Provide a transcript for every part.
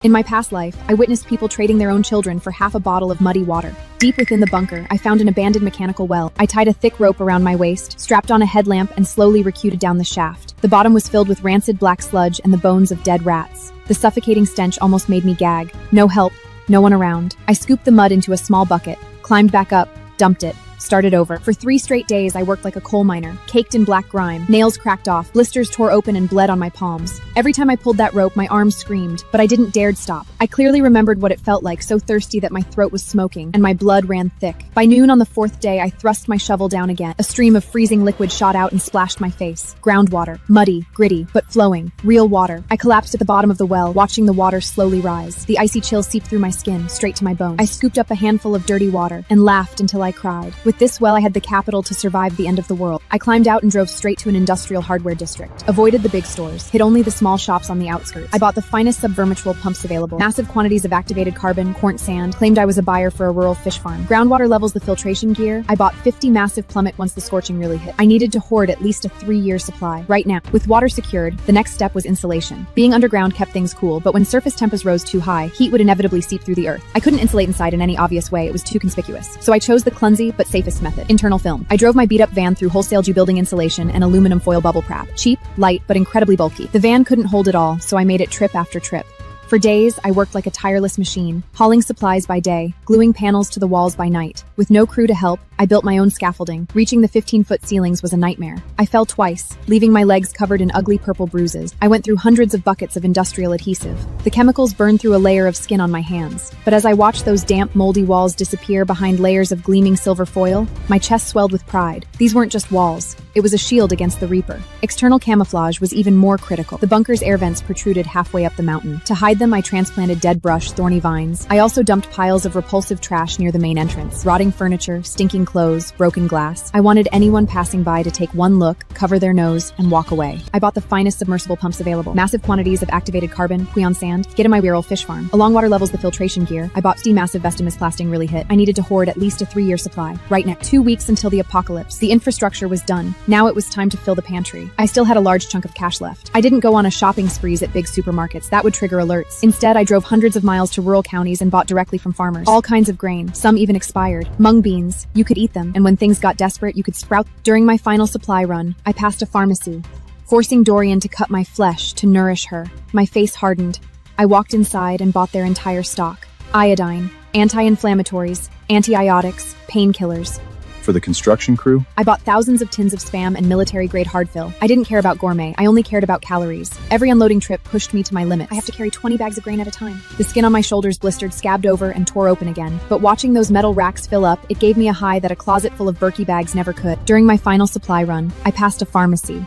In my past life, I witnessed people trading their own children for half a bottle of muddy water. Deep within the bunker, I found an abandoned mechanical well. I tied a thick rope around my waist, strapped on a headlamp, and slowly recuted down the shaft. The bottom was filled with rancid black sludge and the bones of dead rats. The suffocating stench almost made me gag. No help, no one around. I scooped the mud into a small bucket, climbed back up, dumped it, started over. For 3 straight days, I worked like a coal miner, caked in black grime. Nails cracked off, blisters tore open and bled on my palms. Every time I pulled that rope, my arms screamed, but I didn't dare stop. I clearly remembered what it felt like, so thirsty that my throat was smoking, and my blood ran thick. By noon on the 4th day, I thrust my shovel down again. A stream of freezing liquid shot out and splashed my face. Groundwater, muddy, gritty, but flowing. Real water. I collapsed at the bottom of the well, watching the water slowly rise. The icy chill seeped through my skin, straight to my bones. I scooped up a handful of dirty water, and laughed until I cried. With this well, I had the capital to survive the end of the world. I climbed out and drove straight to an industrial hardware district. Avoided the big stores. Hit only the small shops on the outskirts. I bought the finest subvermitual pumps available. Massive quantities of activated carbon, corn sand. Claimed I was a buyer for a rural fish farm. Groundwater levels the filtration gear. I bought 50 massive plummet once the scorching really hit. I needed to hoard at least a 3-year supply. Right now, with water secured, the next step was insulation. Being underground kept things cool, but when surface temperatures rose too high, heat would inevitably seep through the earth. I couldn't insulate inside in any obvious way. It was too conspicuous. So I chose the clumsy but safest method. Internal film. I drove my beat-up van through wholesale building insulation and aluminum foil bubble wrap. Cheap, light, but incredibly bulky. The van couldn't hold it all, so I made it trip after trip. For days, I worked like a tireless machine, hauling supplies by day, gluing panels to the walls by night. With no crew to help, I built my own scaffolding. Reaching the 15-foot ceilings was a nightmare. I fell twice, leaving my legs covered in ugly purple bruises. I went through hundreds of buckets of industrial adhesive. The chemicals burned through a layer of skin on my hands. But as I watched those damp, moldy walls disappear behind layers of gleaming silver foil, my chest swelled with pride. These weren't just walls. It was a shield against the Reaper. External camouflage was even more critical. The bunker's air vents protruded halfway up the mountain. To hide them, I transplanted dead brush, thorny vines. I also dumped piles of repulsive trash near the main entrance. Rotting furniture, stinking clothes, broken glass. I wanted anyone passing by to take one look, cover their nose, and walk away. I bought the finest submersible pumps available. Massive quantities of activated carbon, quench sand. Get in my rural fish farm. Along water levels the filtration gear. I bought 50 massive Vestimus blasting really hit. I needed to hoard at least a 3-year supply. Right now, 2 weeks until the apocalypse. The infrastructure was done. Now it was time to fill the pantry. I still had a large chunk of cash left. I didn't go on a shopping sprees at big supermarkets. That would trigger alerts. Instead, I drove hundreds of miles to rural counties and bought directly from farmers. All kinds of grain, some even expired. Mung beans, you could eat them, and when things got desperate, you could sprout. During my final supply run, I passed a pharmacy, forcing Dorian to cut my flesh to nourish her. My face hardened. I walked inside and bought their entire stock. Iodine, anti-inflammatories, antibiotics, painkillers. For the construction crew? I bought thousands of tins of Spam and military-grade hardfill. I didn't care about gourmet. I only cared about calories. Every unloading trip pushed me to my limits. I have to carry 20 bags of grain at a time. The skin on my shoulders blistered, scabbed over, and tore open again. But watching those metal racks fill up, it gave me a high that a closet full of Berkey bags never could. During my final supply run, I passed a pharmacy,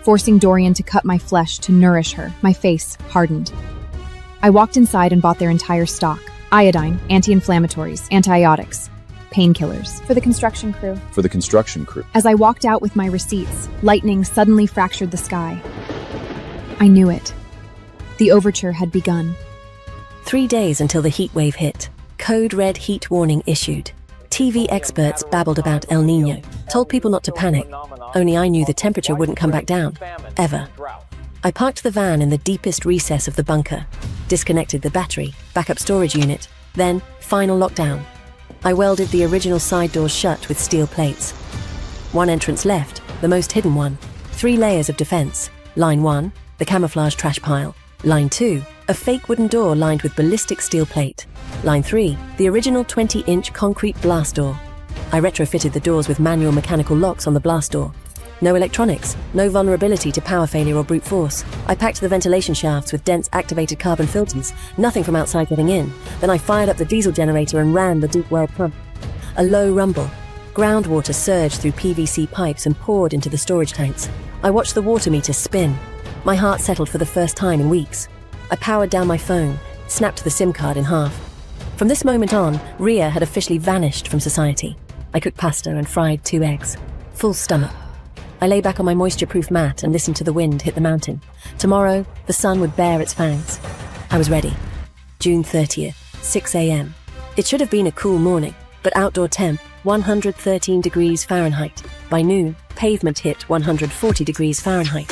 forcing Dorian to cut my flesh to nourish her. My face hardened. I walked inside and bought their entire stock. Iodine, anti-inflammatories, antibiotics, painkillers. For the construction crew. For the construction crew. As I walked out with my receipts, lightning suddenly fractured the sky. I knew it. The overture had begun. 3 days until the heat wave hit. Code red heat warning issued. TV experts babbled about El Nino, told people not to panic. Only I knew the temperature wouldn't come back down. Ever. I parked the van in the deepest recess of the bunker, disconnected the battery, backup storage unit, then final lockdown. I welded the original side doors shut with steel plates. One entrance left, the most hidden one. 3 layers of defense. Line 1, the camouflage trash pile. Line 2, a fake wooden door lined with ballistic steel plate. Line 3, the original 20-inch concrete blast door. I retrofitted the doors with manual mechanical locks on the blast door. No electronics, no vulnerability to power failure or brute force. I packed the ventilation shafts with dense activated carbon filters, nothing from outside getting in. Then I fired up the diesel generator and ran the deep well pump. A low rumble. Groundwater surged through PVC pipes and poured into the storage tanks. I watched the water meter spin. My heart settled for the first time in weeks. I powered down my phone, snapped the SIM card in half. From this moment on, Rhea had officially vanished from society. I cooked pasta and fried 2 eggs. Full stomach. I lay back on my moisture-proof mat and listened to the wind hit the mountain. Tomorrow, the sun would bare its fangs. I was ready. June 30th, 6 a.m. It should have been a cool morning, but outdoor temp, 113 degrees Fahrenheit. By noon, pavement hit 140 degrees Fahrenheit.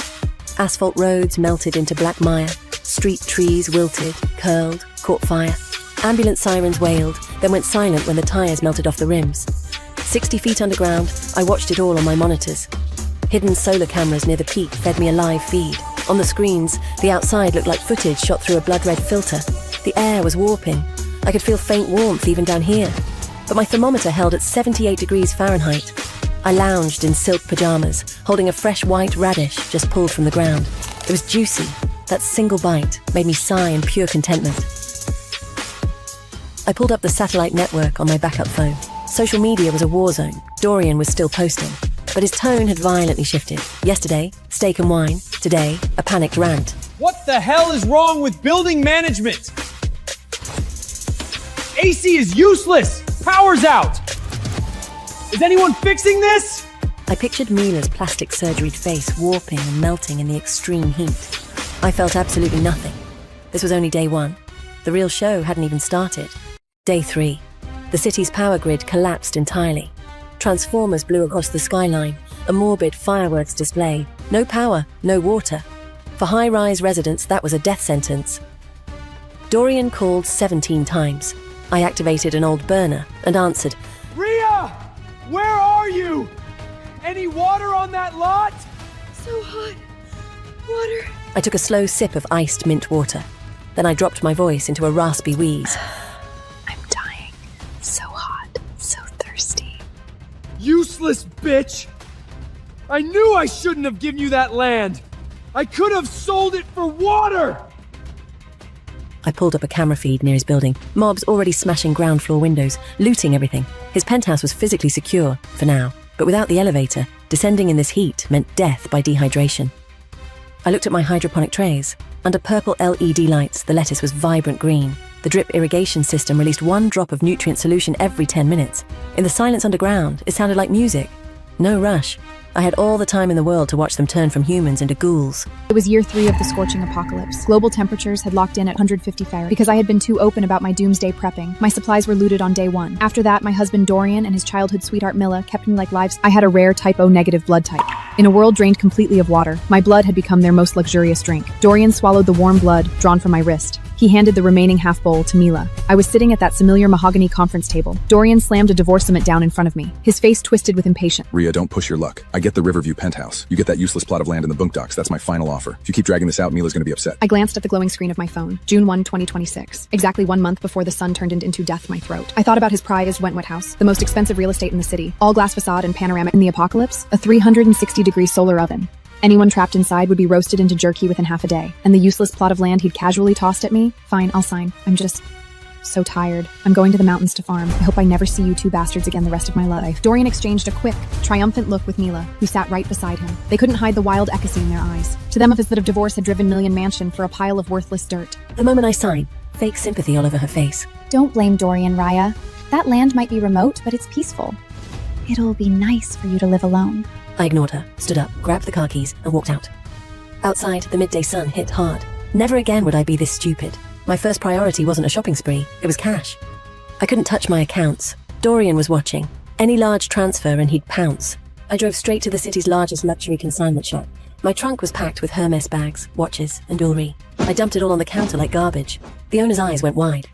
Asphalt roads melted into black mire, street trees wilted, curled, caught fire. Ambulance sirens wailed, then went silent when the tires melted off the rims. 60 feet underground, I watched it all on my monitors. Hidden solar cameras near the peak fed me a live feed. On the screens, the outside looked like footage shot through a blood-red filter. The air was warping. I could feel faint warmth even down here. But my thermometer held at 78 degrees Fahrenheit. I lounged in silk pajamas, holding a fresh white radish just pulled from the ground. It was juicy. That single bite made me sigh in pure contentment. I pulled up the satellite network on my backup phone. Social media was a war zone. Dorian was still posting, but his tone had violently shifted. Yesterday, steak and wine. Today, a panicked rant. What the hell is wrong with building management? AC is useless! Power's out! Is anyone fixing this? I pictured Mila's plastic surgery face warping and melting in the extreme heat. I felt absolutely nothing. This was only day 1. The real show hadn't even started. Day 3. The city's power grid collapsed entirely. Transformers blew across the skyline, a morbid fireworks display. No power, no water. For high-rise residents, that was a death sentence. Dorian called 17 times. I activated an old burner and answered, Rhea! Where are you? Any water on that lot? So hot. Water. I took a slow sip of iced mint water. Then I dropped my voice into a raspy wheeze. I'm dying. So hot. So thirsty. Useless bitch! I knew I shouldn't have given you that land! I could have sold it for water! I pulled up a camera feed near his building. Mobs already smashing ground floor windows, looting everything. His penthouse was physically secure, for now. But without the elevator, descending in this heat meant death by dehydration. I looked at my hydroponic trays. Under purple LED lights, the lettuce was vibrant green. The drip irrigation system released 1 drop of nutrient solution every 10 minutes. In the silence underground, it sounded like music. No rush. I had all the time in the world to watch them turn from humans into ghouls. It was year 3 of the scorching apocalypse. Global temperatures had locked in at 150 Fahrenheit. Because I had been too open about my doomsday prepping, my supplies were looted on day 1. After that, my husband Dorian and his childhood sweetheart Mira kept me like lives. I had a rare type O negative blood type. In a world drained completely of water, my blood had become their most luxurious drink. Dorian swallowed the warm blood drawn from my wrist. He handed the remaining half bowl to Mira. I was sitting at that familiar mahogany conference table. Dorian slammed a divorcement down in front of me, his face twisted with impatience. Rhea, don't push your luck. I get the Riverview penthouse. You get that useless plot of land in the boondocks. That's my final offer. If you keep dragging this out, Mila's gonna be upset. I glanced at the glowing screen of my phone. June 1, 2026. Exactly 1 month before the sun turned into death my throat. I thought about his prized Wentworth house, the most expensive real estate in the city. All glass facade and panoramic. In the apocalypse, a 360-degree solar oven. Anyone trapped inside would be roasted into jerky within half a day. And the useless plot of land he'd casually tossed at me? Fine, I'll sign. I'm just so tired. I'm going to the mountains to farm. I hope I never see you 2 bastards again the rest of my life. Dorian exchanged a quick, triumphant look with Mira, who sat right beside him. They couldn't hide the wild ecstasy in their eyes. To them, if that of divorce had driven Million Mansion for a pile of worthless dirt. The moment I signed, fake sympathy all over her face. Don't blame Dorian, Rhea. That land might be remote, but it's peaceful. It'll be nice for you to live alone. I ignored her, stood up, grabbed the car keys, and walked out. Outside, the midday sun hit hard. Never again would I be this stupid. My first priority wasn't a shopping spree, it was cash. I couldn't touch my accounts. Dorian was watching. Any large transfer and he'd pounce. I drove straight to the city's largest luxury consignment shop. My trunk was packed with Hermes bags, watches, and jewelry. I dumped it all on the counter like garbage. The owner's eyes went wide.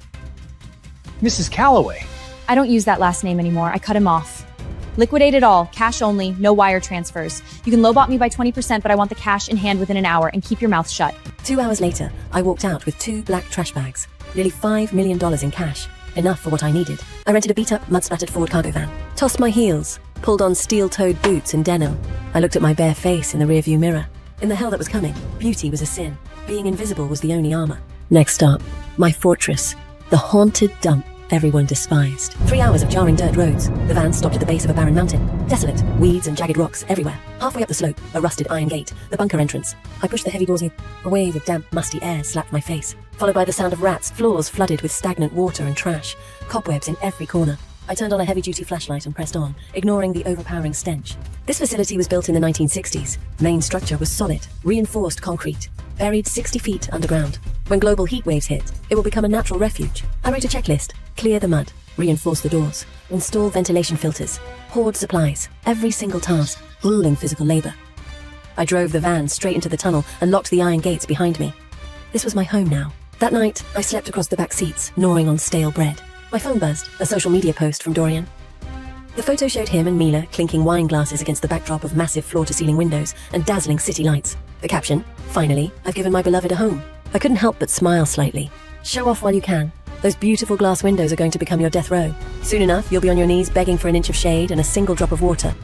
Mrs. Calloway. I don't use that last name anymore. I cut him off. Liquidate it all, cash only, no wire transfers. You can lowbot me by 20%, but I want the cash in hand within an hour, and keep your mouth shut. 2 hours later, I walked out with 2 black trash bags. Nearly $5 million in cash. Enough for what I needed. I rented a beat-up, mud-splattered Ford cargo van. Tossed my heels. Pulled on steel-toed boots and denim. I looked at my bare face in the rearview mirror. In the hell that was coming, beauty was a sin. Being invisible was the only armor. Next stop, my fortress. The haunted dump everyone despised. 3 hours of jarring dirt roads. The van stopped at the base of a barren mountain. Desolate, weeds and jagged rocks everywhere. Halfway up the slope, a rusted iron gate, the bunker entrance. I pushed the heavy doors in. A wave of damp, musty air slapped my face, followed by the sound of rats, floors flooded with stagnant water and trash, cobwebs in every corner. I turned on a heavy-duty flashlight and pressed on, ignoring the overpowering stench. This facility was built in the 1960s. Main structure was solid, reinforced concrete, buried 60 feet underground. When global heat waves hit, it will become a natural refuge. I wrote a checklist. Clear the mud, reinforce the doors, install ventilation filters, hoard supplies, every single task, grueling physical labor. I drove the van straight into the tunnel and locked the iron gates behind me. This was my home now, That night, I slept across the back seats, gnawing on stale bread. My phone buzzed, a social media post from Dorian. The photo showed him and Mira clinking wine glasses against the backdrop of massive floor-to-ceiling windows and dazzling city lights. The caption, "Finally, I've given my beloved a home." I couldn't help but smile slightly. Show off while you can. Those beautiful glass windows are going to become your death row. Soon enough, you'll be on your knees begging for an inch of shade and a single drop of water.